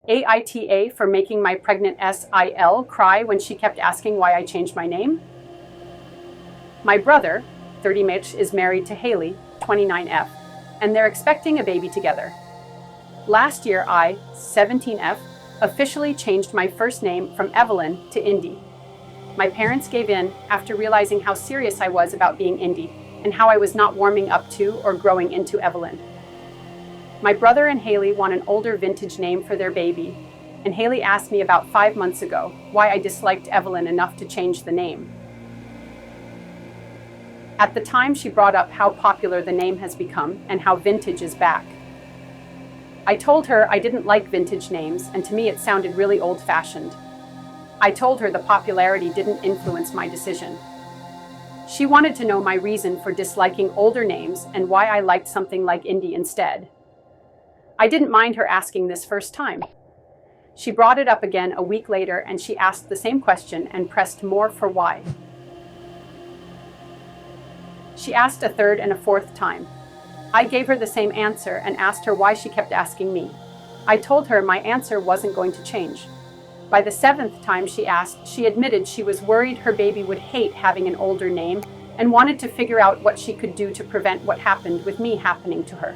AITA for making my pregnant SIL cry when she kept asking why I changed my name. My brother, 30 Mitch, is married to Haley, 29F, and they're expecting a baby together. Last year, I, 17F, officially changed my first name from Evelyn to Indy. My parents gave in after realizing how serious I was about being Indy and how I was not warming up to or growing into Evelyn. My brother and Haley want an older vintage name for their baby, and Haley asked me about 5 months ago why I disliked Evelyn enough to change the name. At the time, she brought up how popular the name has become and how vintage is back. I told her I didn't like vintage names, and to me it sounded really old-fashioned. I told her the popularity didn't influence my decision. She wanted to know my reason for disliking older names and why I liked something like Indy instead. I didn't mind her asking this first time. She brought it up again a week later, and she asked the same question and pressed more for why. She asked a third and a fourth time. I gave her the same answer and asked her why she kept asking me. I told her my answer wasn't going to change. By the seventh time she asked, she admitted she was worried her baby would hate having an older name and wanted to figure out what she could do to prevent what happened with me happening to her.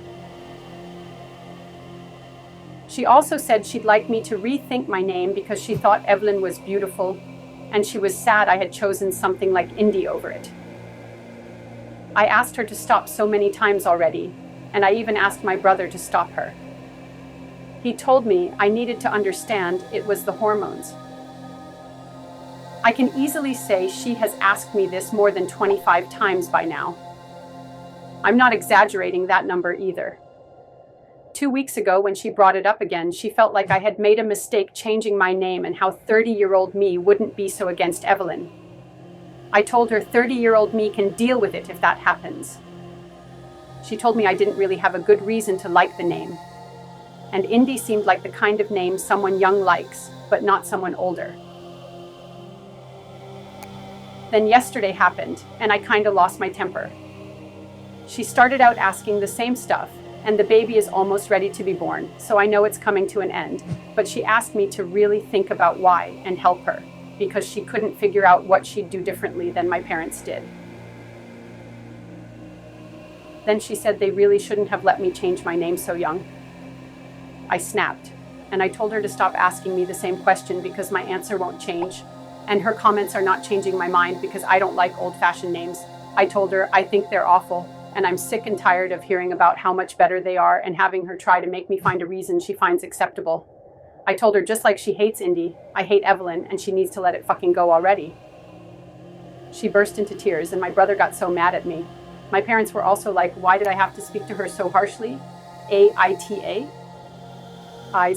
She also said she'd like me to rethink my name because she thought Evelyn was beautiful, and she was sad I had chosen something like Indy over it. I asked her to stop so many times already, and I even asked my brother to stop her. He told me I needed to understand it was the hormones. I can easily say she has asked me this more than 25 times by now. I'm not exaggerating that number either. 2 weeks ago, when she brought it up again, she felt like I had made a mistake changing my name and how 30-year-old me wouldn't be so against Evelyn. I told her 30-year-old me can deal with it if that happens. She told me I didn't really have a good reason to like the name. And Indy seemed like the kind of name someone young likes, but not someone older. Then yesterday happened, and I kinda lost my temper. She started out asking the same stuff, and the baby is almost ready to be born, so I know it's coming to an end. But she asked me to really think about why and help her, because she couldn't figure out what she'd do differently than my parents did. Then she said they really shouldn't have let me change my name so young. I snapped, and I told her to stop asking me the same question because my answer won't change, and her comments are not changing my mind because I don't like old-fashioned names. I told her I think they're awful, and I'm sick and tired of hearing about how much better they are and having her try to make me find a reason she finds acceptable. I told her just like she hates Indy, I hate Evelyn, and she needs to let it fucking go already. She burst into tears, and my brother got so mad at me. My parents were also like, why did I have to speak to her so harshly? AITA? I